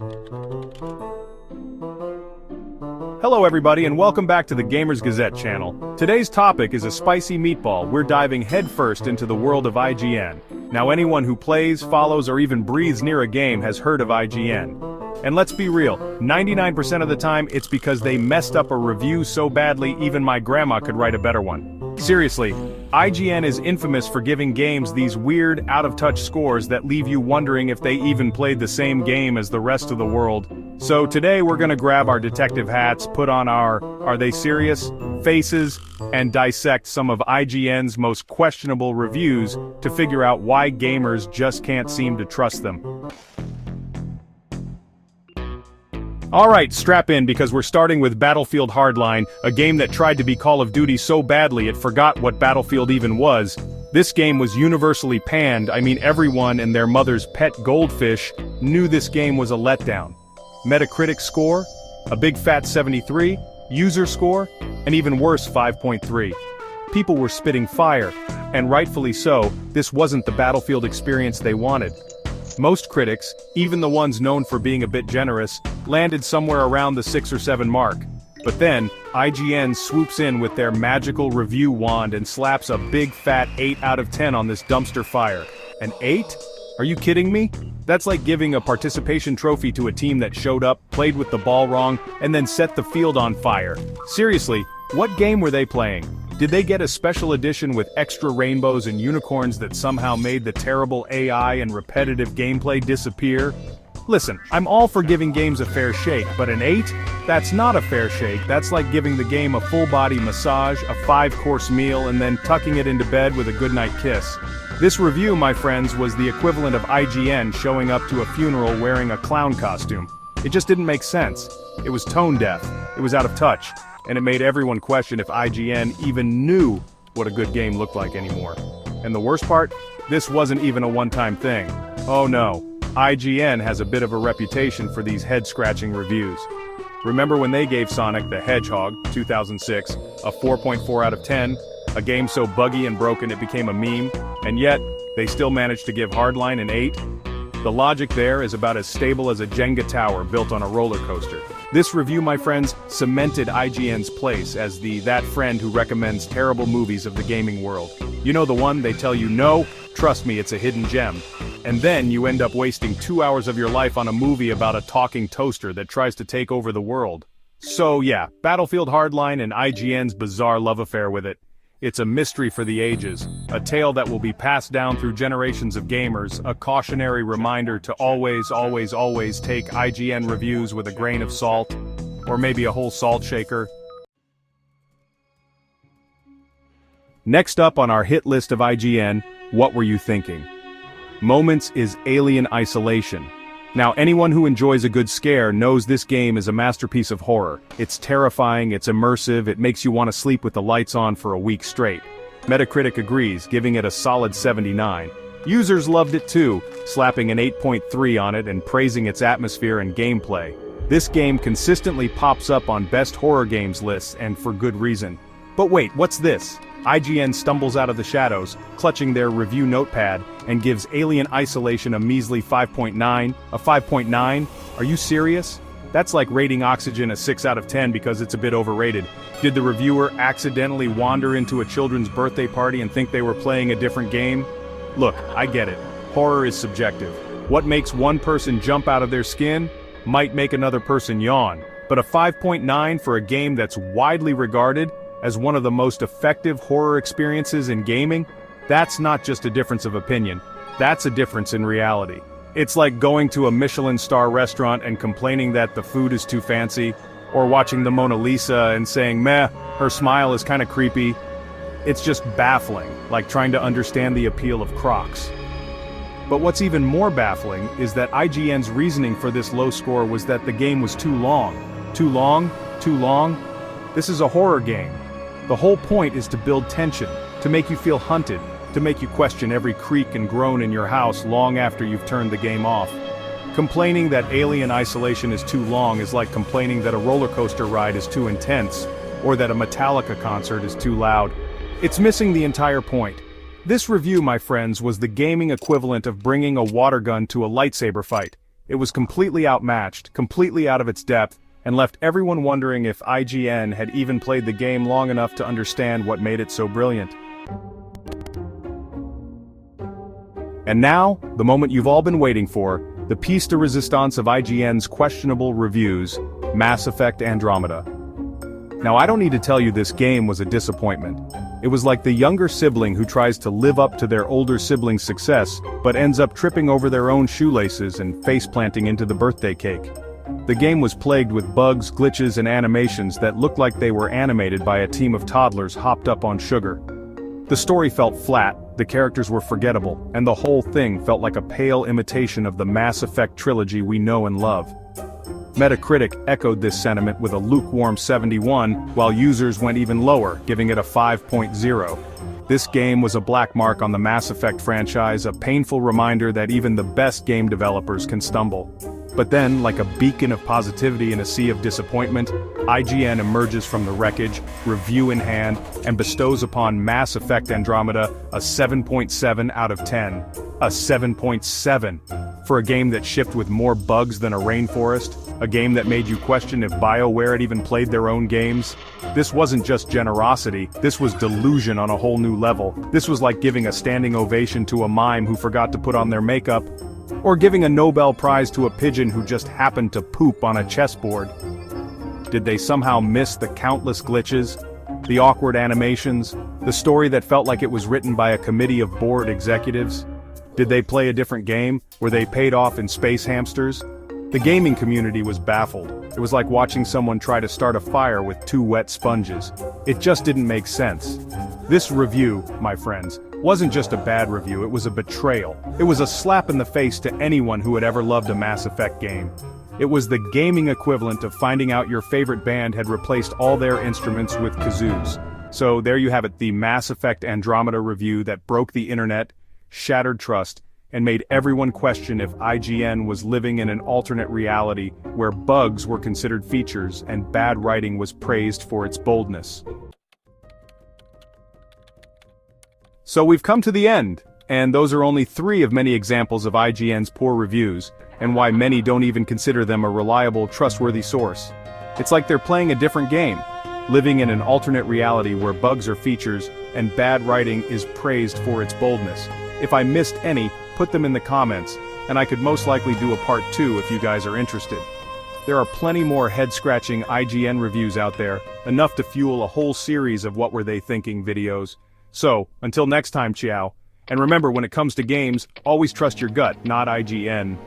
Hello everybody and welcome back to the Gamers Gazette channel. Today's topic is a spicy meatball. We're diving headfirst into the world of IGN. Now anyone who plays, follows, or even breathes near a game has heard of IGN. And let's be real, 99% of the time it's because they messed up a review so badly even my grandma could write a better one. Seriously, IGN is infamous for giving games these weird, out-of-touch scores that leave you wondering if they even played the same game as the rest of the world. So today we're gonna grab our detective hats, put on our "Are they serious?" faces, and dissect some of IGN's most questionable reviews to figure out why gamers just can't seem to trust them. Alright, strap in because we're starting with Battlefield Hardline, a game that tried to be Call of Duty so badly it forgot what Battlefield even was. This game was universally panned. I mean, everyone and their mother's pet goldfish knew this game was a letdown. Metacritic score? A big fat 73, user score? An even worse 5.3. People were spitting fire, and rightfully so. This wasn't the Battlefield experience they wanted. Most critics, even the ones known for being a bit generous, landed somewhere around the 6 or 7 mark. But then, IGN swoops in with their magical review wand and slaps a big fat 8 out of 10 on this dumpster fire. An 8? Are you kidding me? That's like giving a participation trophy to a team that showed up, played with the ball wrong, and then set the field on fire. Seriously, what game were they playing? Did they get a special edition with extra rainbows and unicorns that somehow made the terrible AI and repetitive gameplay disappear? Listen, I'm all for giving games a fair shake, but an 8? That's not a fair shake. That's like giving the game a full-body massage, a 5-course meal, and then tucking it into bed with a goodnight kiss. This review, my friends, was the equivalent of IGN showing up to a funeral wearing a clown costume. It just didn't make sense. It was tone deaf, it was out of touch, and it made everyone question if IGN even knew what a good game looked like anymore. And the worst part? This wasn't even a one-time thing. Oh no, IGN has a bit of a reputation for these head-scratching reviews. Remember when they gave Sonic the Hedgehog, 2006, a 4.4 out of 10, a game so buggy and broken it became a meme, and yet, they still managed to give Hardline an 8? The logic there is about as stable as a Jenga tower built on a roller coaster. This review, my friends, cemented IGN's place as that friend who recommends terrible movies of the gaming world. You know, the one they tell you no, trust me, it's a hidden gem. And then you end up wasting 2 hours of your life on a movie about a talking toaster that tries to take over the world. So yeah, Battlefield Hardline and IGN's bizarre love affair with it. It's a mystery for the ages, a tale that will be passed down through generations of gamers, a cautionary reminder to always take IGN reviews with a grain of salt, or maybe a whole salt shaker. Next up on our hit list of IGN, what were you thinking? Moments is Alien Isolation. Now, anyone who enjoys a good scare knows this game is a masterpiece of horror. It's terrifying, it's immersive, it makes you want to sleep with the lights on for a week straight. Metacritic agrees, giving it a solid 79. Users loved it too, slapping an 8.3 on it and praising its atmosphere and gameplay. This game consistently pops up on best horror games lists, and for good reason. But wait, what's this? IGN stumbles out of the shadows, clutching their review notepad, and gives Alien Isolation a measly 5.9, a 5.9? Are you serious? That's like rating Oxygen a 6 out of 10 because it's a bit overrated. Did the reviewer accidentally wander into a children's birthday party and think they were playing a different game? Look, I get it. Horror is subjective. What makes one person jump out of their skin might make another person yawn. But a 5.9 for a game that's widely regarded as one of the most effective horror experiences in gaming? That's not just a difference of opinion, that's a difference in reality. It's like going to a Michelin star restaurant and complaining that the food is too fancy, or watching the Mona Lisa and saying, meh, her smile is kinda creepy. It's just baffling, like trying to understand the appeal of Crocs. But what's even more baffling is that IGN's reasoning for this low score was that the game was too long. Too long? Too long? This is a horror game. The whole point is to build tension, to make you feel hunted, to make you question every creak and groan in your house long after you've turned the game off. Complaining that Alien Isolation is too long is like complaining that a roller coaster ride is too intense, or that a Metallica concert is too loud. It's missing the entire point. This review, my friends, was the gaming equivalent of bringing a water gun to a lightsaber fight. It was completely outmatched, completely out of its depth, and left everyone wondering if IGN had even played the game long enough to understand what made it so brilliant. And now, the moment you've all been waiting for, the piece de resistance of IGN's questionable reviews, Mass Effect Andromeda. Now I don't need to tell you this game was a disappointment. It was like the younger sibling who tries to live up to their older sibling's success, but ends up tripping over their own shoelaces and face-planting into the birthday cake. The game was plagued with bugs, glitches, and animations that looked like they were animated by a team of toddlers hopped up on sugar. The story felt flat, the characters were forgettable, and the whole thing felt like a pale imitation of the Mass Effect trilogy we know and love. Metacritic echoed this sentiment with a lukewarm 71, while users went even lower, giving it a 5.0. This game was a black mark on the Mass Effect franchise, a painful reminder that even the best game developers can stumble. But then, like a beacon of positivity in a sea of disappointment, IGN emerges from the wreckage, review in hand, and bestows upon Mass Effect Andromeda a 7.7 out of 10. A 7.7! For a game that shipped with more bugs than a rainforest, a game that made you question if BioWare had even played their own games. This wasn't just generosity, this was delusion on a whole new level. This was like giving a standing ovation to a mime who forgot to put on their makeup, or giving a Nobel Prize to a pigeon who just happened to poop on a chessboard. Did they somehow miss the countless glitches, the awkward animations, the story that felt like it was written by a committee of bored executives? Did they play a different game? Were they paid off in space hamsters? The gaming community was baffled. It was like watching someone try to start a fire with two wet sponges. It just didn't make sense. This review, my friends, wasn't just a bad review, it was a betrayal. It was a slap in the face to anyone who had ever loved a Mass Effect game. It was the gaming equivalent of finding out your favorite band had replaced all their instruments with kazoos. So there you have it, the Mass Effect Andromeda review that broke the internet, shattered trust, and made everyone question if IGN was living in an alternate reality where bugs were considered features and bad writing was praised for its boldness. So we've come to the end, and those are only 3 of many examples of IGN's poor reviews, and why many don't even consider them a reliable, trustworthy source. It's like they're playing a different game, living in an alternate reality where bugs are features and bad writing is praised for its boldness. If I missed any, put them in the comments, and I could most likely do a part 2 if you guys are interested. There are plenty more head-scratching IGN reviews out there, enough to fuel a whole series of What Were They Thinking videos. So, until next time, ciao. And remember, when it comes to games, always trust your gut, not IGN.